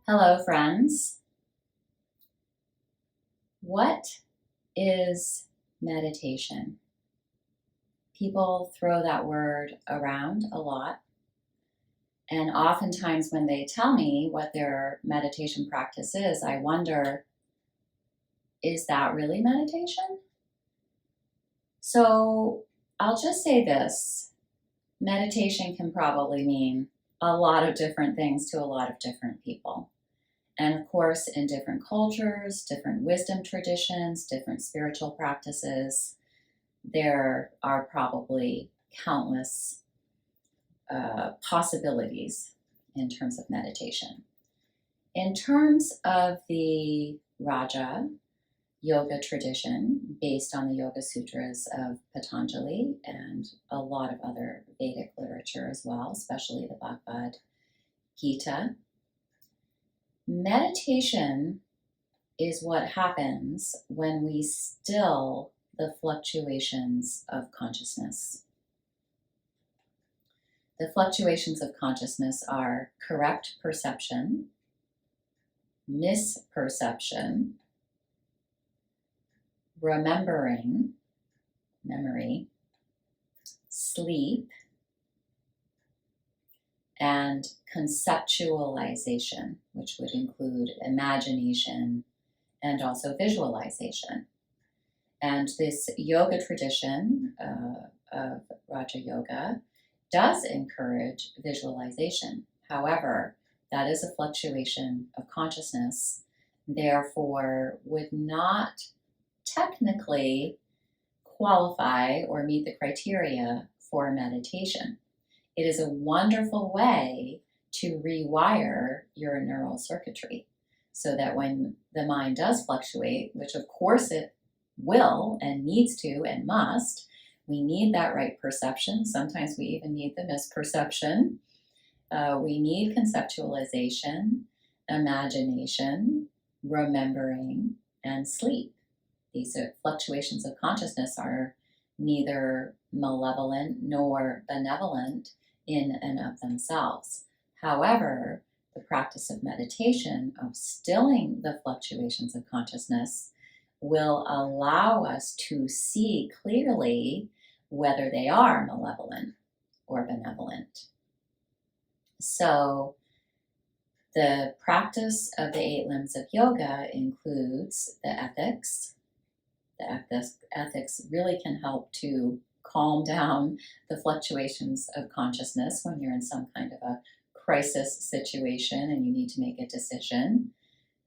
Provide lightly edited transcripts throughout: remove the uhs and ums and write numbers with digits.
Hello, friends. What is meditation? People throw that word around a lot, and oftentimes when they tell me what their meditation practice is, I wonder, is that really meditation? So I'll just say this. Meditation can probably mean a lot of different things to a lot of different people. And of course, in different cultures, different wisdom traditions, different spiritual practices, there are probably countless possibilities in terms of meditation. In terms of the Raja yoga tradition, based on the Yoga Sutras of Patanjali and a lot of other Vedic literature as well, especially the Bhagavad Gita, meditation is what happens when we still the fluctuations of consciousness. The fluctuations of consciousness are correct perception, misperception, remembering, memory, sleep, and conceptualization, which would include imagination and also visualization. And this yoga tradition of Raja Yoga does encourage visualization. However, that is a fluctuation of consciousness, therefore would not technically qualify or meet the criteria for meditation. It is a wonderful way to rewire your neural circuitry so that when the mind does fluctuate, which of course it will and needs to and must, we need that right perception. Sometimes we even need the misperception. We need conceptualization, imagination, remembering, and sleep. These fluctuations of consciousness are neither malevolent nor benevolent in and of themselves. However, the practice of meditation, of stilling the fluctuations of consciousness, will allow us to see clearly whether they are malevolent or benevolent. So, the practice of the 8 limbs of yoga includes the ethics. The ethics really can help to calm down the fluctuations of consciousness when you're in some kind of a crisis situation and you need to make a decision.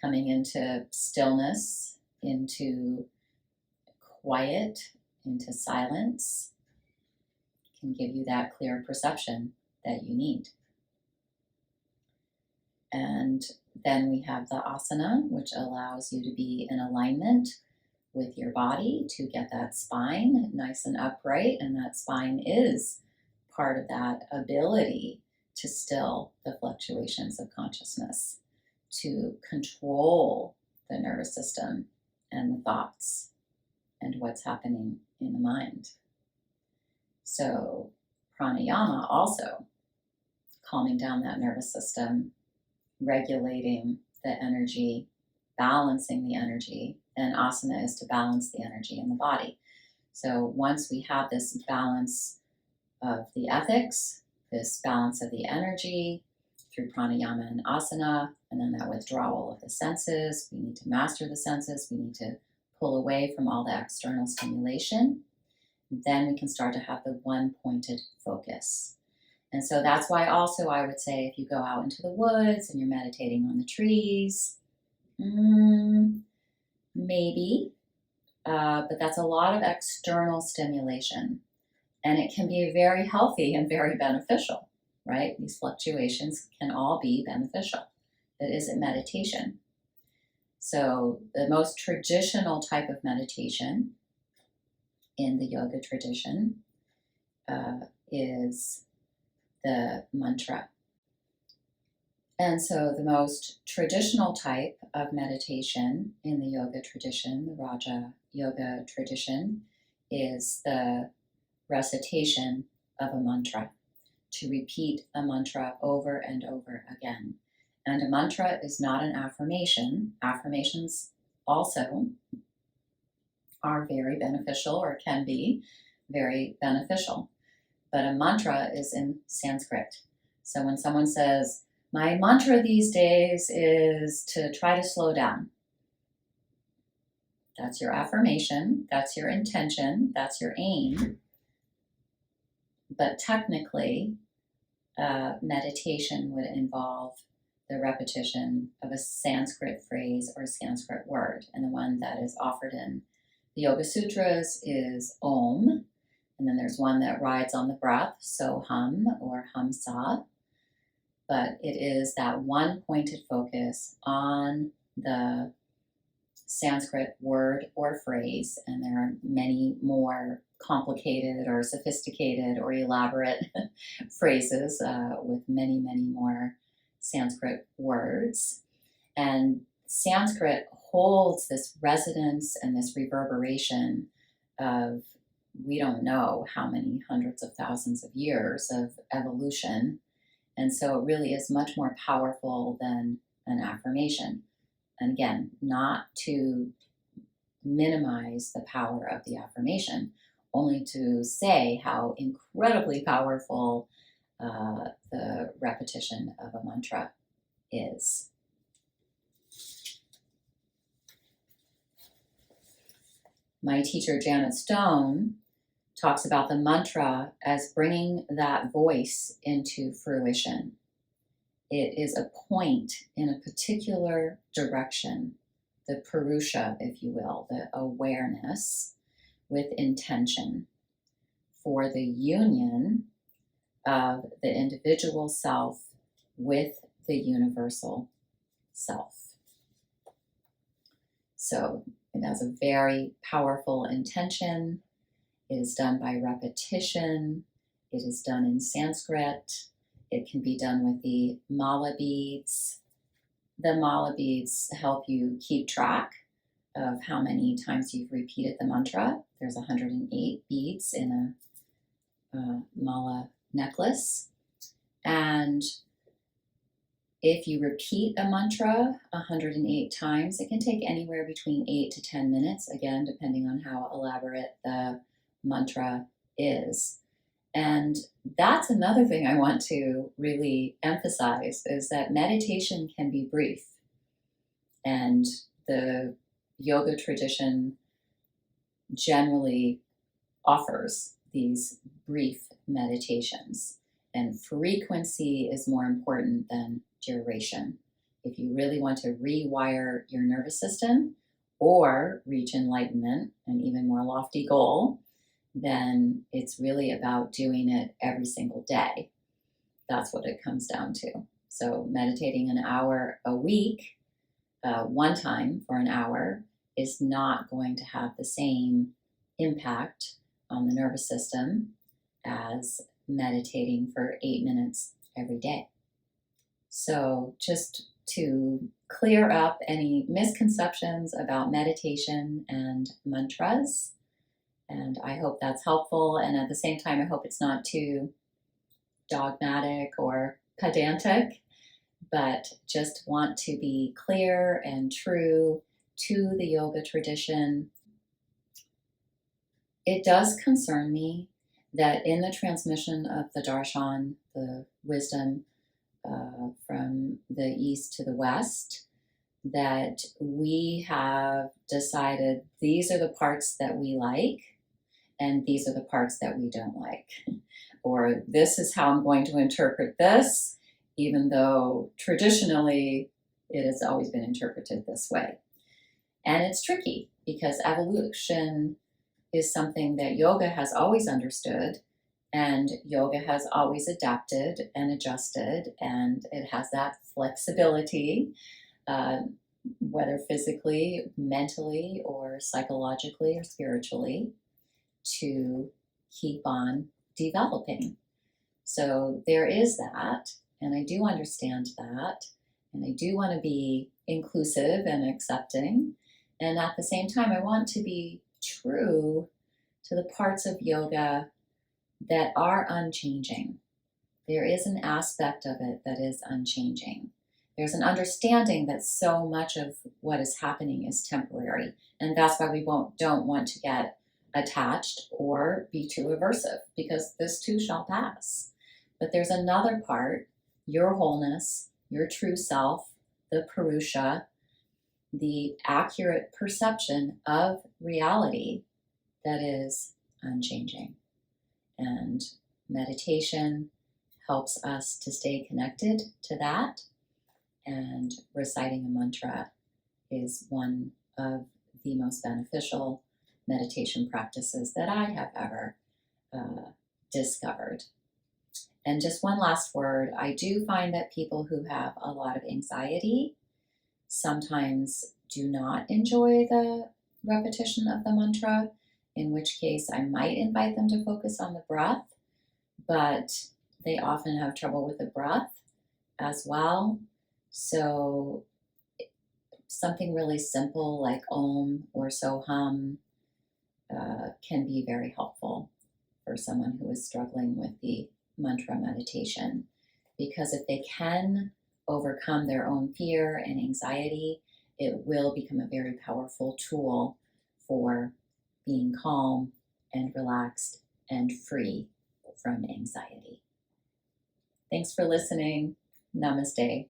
Coming into stillness, into quiet, into silence can give you that clear perception that you need. And then we have the asana, which allows you to be in alignment with your body to get that spine nice and upright, and that spine is part of that ability to still the fluctuations of consciousness, to control the nervous system and the thoughts and what's happening in the mind. So pranayama also calming down that nervous system, regulating the energy, balancing the energy, and asana is to balance the energy in the body. So once we have this balance of the ethics, this balance of the energy through pranayama and asana, and then that withdrawal of the senses, we need to master the senses, we need to pull away from all the external stimulation. Then we can start to have the one-pointed focus. And so that's why also I would say if you go out into the woods and you're meditating on the trees, maybe, but that's a lot of external stimulation. And it can be very healthy and very beneficial, right? These fluctuations can all be beneficial. That isn't meditation. So the most traditional type of meditation in the yoga tradition is the mantra. And so the most traditional type of meditation in the yoga tradition, the Raja yoga tradition, is the recitation of a mantra, to repeat a mantra over and over again. And a mantra is not an affirmation. Affirmations also are very beneficial, or can be very beneficial. But a mantra is in Sanskrit. So when someone says, my mantra these days is to try to slow down, that's your affirmation, that's your intention, that's your aim. But technically, meditation would involve the repetition of a Sanskrit phrase or Sanskrit word. And the one that is offered in the Yoga Sutras is Om. And then there's one that rides on the breath, Soham or Hamsa. But it is that one pointed focus on the Sanskrit word or phrase. And there are many more complicated or sophisticated or elaborate phrases with many, many more Sanskrit words. And Sanskrit holds this resonance and this reverberation of, we don't know how many hundreds of thousands of years of evolution. And so it really is much more powerful than an affirmation. And again, not to minimize the power of the affirmation, only to say how incredibly powerful the repetition of a mantra is. My teacher, Janet Stone, talks about the mantra as bringing that voice into fruition. It is a point in a particular direction, the purusha, if you will, the awareness with intention for the union of the individual self with the universal self. So it has a very powerful intention. It is done by repetition. It is done in Sanskrit. It can be done with the mala beads. The mala beads help you keep track of how many times you've repeated the mantra. There's 108 beads in a mala necklace. And if you repeat a mantra 108 times, it can take anywhere between 8 to 10 minutes, again, depending on how elaborate the mantra is. And that's another thing I want to really emphasize, is that meditation can be brief. And the yoga tradition generally offers these brief meditations. And frequency is more important than duration. If you really want to rewire your nervous system or reach enlightenment, an even more lofty goal, then it's really about doing it every single day. That's what it comes down to. So meditating an hour a week, one time for an hour, is not going to have the same impact on the nervous system as meditating for 8 minutes every day. So just to clear up any misconceptions about meditation and mantras, and I hope that's helpful. And at the same time, I hope it's not too dogmatic or pedantic, but just want to be clear and true to the yoga tradition. It does concern me that in the transmission of the darshan, the wisdom from the east to the west, that we have decided these are the parts that we like and these are the parts that we don't like. Or this is how I'm going to interpret this, even though traditionally it has always been interpreted this way. And it's tricky because evolution is something that yoga has always understood, and yoga has always adapted and adjusted, and it has that flexibility, whether physically, mentally, or psychologically, or spiritually, to keep on developing. So there is that, and I do understand that, and I do want to be inclusive and accepting, and at the same time I want to be true to the parts of yoga that are unchanging. There is an aspect of it that is unchanging. There's an understanding that so much of what is happening is temporary, and that's why we don't want to get attached or be too aversive, because this too shall pass. But there's another part, your wholeness, your true self, the Purusha, the accurate perception of reality that is unchanging. And meditation helps us to stay connected to that. And reciting a mantra is one of the most beneficial meditation practices that I have ever discovered. And just one last word, I do find that people who have a lot of anxiety sometimes do not enjoy the repetition of the mantra, in which case I might invite them to focus on the breath, but they often have trouble with the breath as well. So something really simple like Om or Soham can be very helpful for someone who is struggling with the mantra meditation, because if they can overcome their own fear and anxiety, it will become a very powerful tool for being calm and relaxed and free from anxiety. Thanks for listening. Namaste.